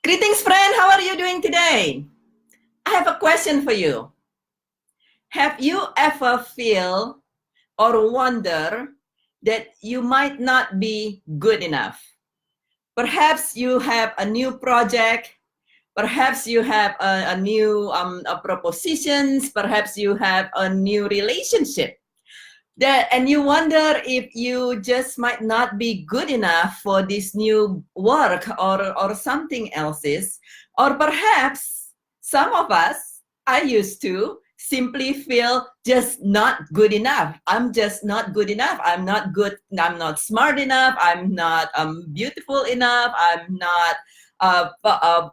Greetings, friend. How are you doing today? I have a question for you. Have you ever feel or wonder that you might not be good enough? Perhaps you have a new project. Perhaps you have a new propositions. Perhaps you have a new relationship. And you wonder if you just might not be good enough for this new work or something else's. Or perhaps some of us, I used to, simply feel just not good enough. I'm just not good enough. I'm not good. I'm not smart enough. I'm not beautiful enough. I'm not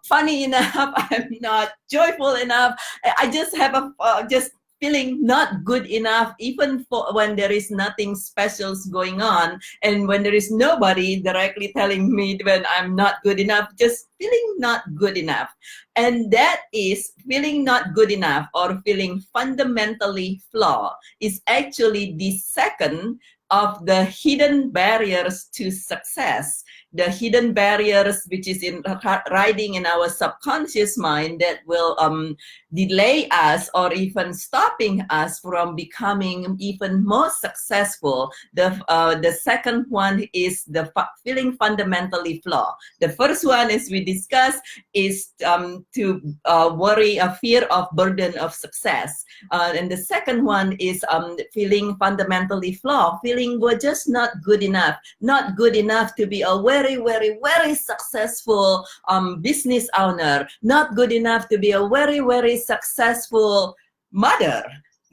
funny enough. I'm not joyful enough. I just have just feeling not good enough, even for when there is nothing special going on, and when there is nobody directly telling me when I'm not good enough, just feeling not good enough. And that is feeling not good enough or feeling fundamentally flawed is actually the second of the hidden barriers to success, the hidden barriers which is in riding in our subconscious mind that will delay us or even stopping us from becoming even more successful. The second one is the feeling fundamentally flawed. The first one, as we discussed, is to worry, a fear of burden of success. And the second one is feeling fundamentally flawed, feeling we're just not good enough to be a very, very, very successful business owner, not good enough to be a very, very successful mother.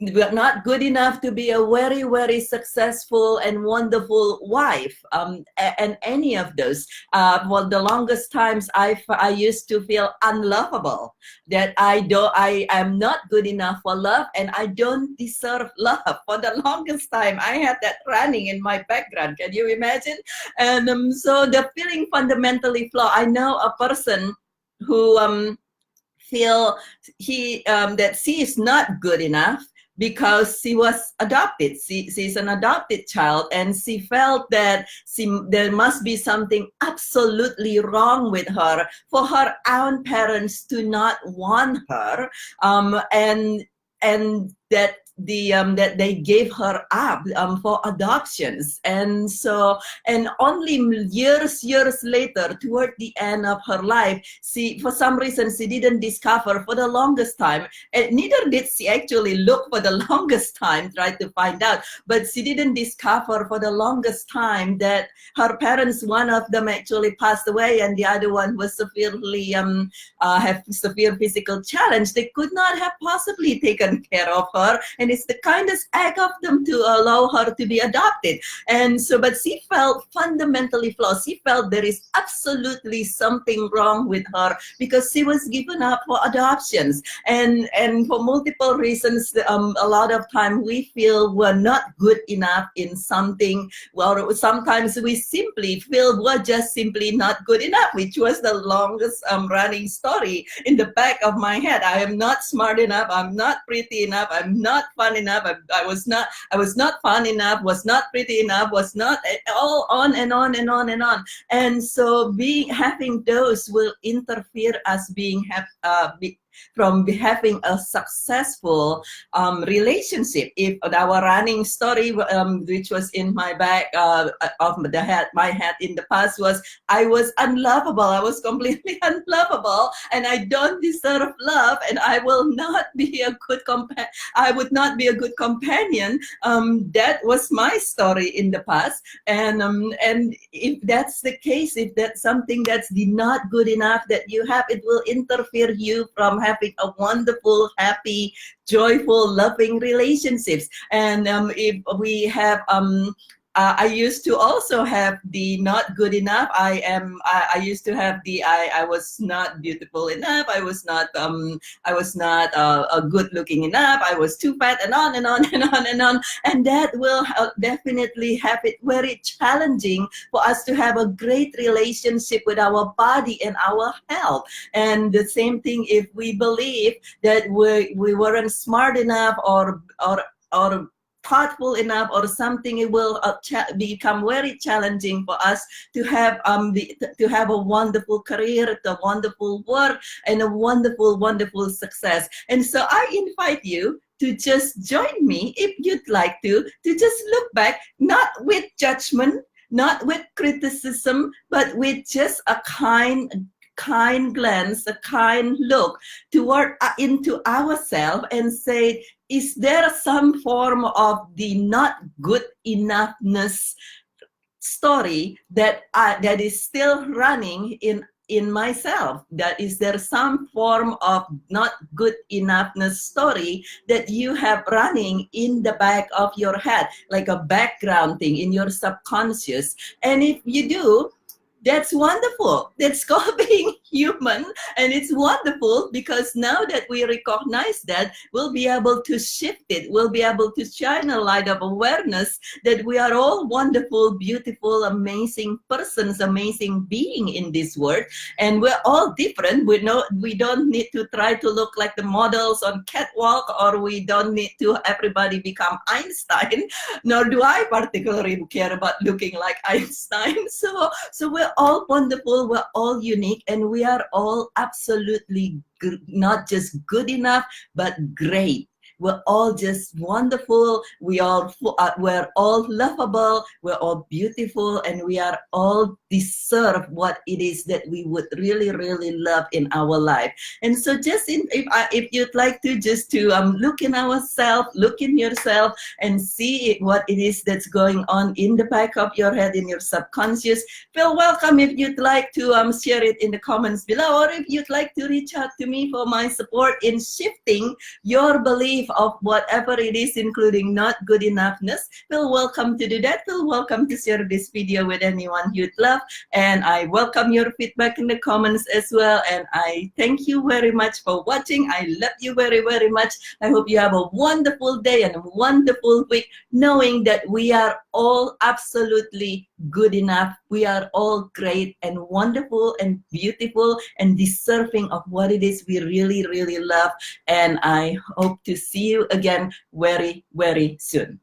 We're not good enough to be a very, very successful and wonderful wife, and any of those. For the longest times, I used to feel unlovable, that I am not good enough for love, and I don't deserve love. For the longest time, I had that running in my background. Can you imagine? And so the feeling fundamentally flawed. I know a person who feel that she is not good enough because she was adopted. She's an adopted child, and she felt that there must be something absolutely wrong with her for her own parents to not want her, and that that they gave her up for adoptions. And so, and only years later, toward the end of her life, for some reason, she didn't discover for the longest time, and neither did she actually look for the longest time, try to find out, but she didn't discover for the longest time that her parents, one of them actually passed away, and the other one was severely, have severe physical challenge. They could not have possibly taken care of her, and it's the kindest act of them to allow her to be adopted. And so, but she felt fundamentally flawed. She felt there is absolutely something wrong with her because she was given up for adoptions. And for multiple reasons, a lot of time we feel we're not good enough in something. Well, sometimes we simply feel we're just simply not good enough, which was the longest running story in the back of my head. I am not smart enough. I'm not pretty enough. I'm not fun enough. I was not fun enough, was not pretty enough, was not, all on and on and on and on. And so having those will interfere us from having a successful relationship. If our running story, which was in my back of my head in the past, was I was unlovable. I was completely unlovable, and I don't deserve love, and I will not be a good I would not be a good companion. That was my story in the past, and if that's the case, if that's something that's not good enough that you have, it will interfere you from having a wonderful, happy, joyful, loving relationships. And if we have I used to also have the not good enough. I used to have the I was not beautiful enough. I was not good looking enough. I was too fat, and on and on and on and on. And that will definitely have it very challenging for us to have a great relationship with our body and our health. And the same thing if we believe that we weren't smart enough or thoughtful enough or something, it will become very challenging for us to have to have a wonderful career, a wonderful work, and a wonderful success. And so I invite you to just join me, if you'd like to just look back, not with judgment, not with criticism, but with just a kind glance, a kind look toward into ourselves, and say, is there some form of the not good enoughness story that that is still running in myself? That is there some form of not good enoughness story that you have running in the back of your head, like a background thing in your subconscious? And if you do, that's wonderful. That's called being human. And it's wonderful because now that we recognize that, we'll be able to shift it. We'll be able to shine a light of awareness that we are all wonderful, beautiful, amazing persons, amazing being in this world. And we're all different. We don't need to try to look like the models on catwalk, or we don't need to everybody become Einstein, nor do I particularly care about looking like Einstein. So we're all wonderful, we're all unique, and we are all absolutely not just good enough, but great. We're all just wonderful. We're all lovable. We're all beautiful, and we are all deserve what it is that we would really, really love in our life. And so, just if you'd like to just to look in ourselves, look in yourself, and see what it is that's going on in the back of your head, in your subconscious, feel welcome if you'd like to share it in the comments below, or if you'd like to reach out to me for my support in shifting your belief of whatever it is, including not good enoughness. Feel welcome to do that. Feel welcome to share this video with anyone you'd love. And I welcome your feedback in the comments as well. And I thank you very much for watching. I love you very, very much. I hope you have a wonderful day and a wonderful week, knowing that we are all absolutely good enough. We are all great and wonderful and beautiful and deserving of what it is we really, really love. And I hope to see you again very, very soon.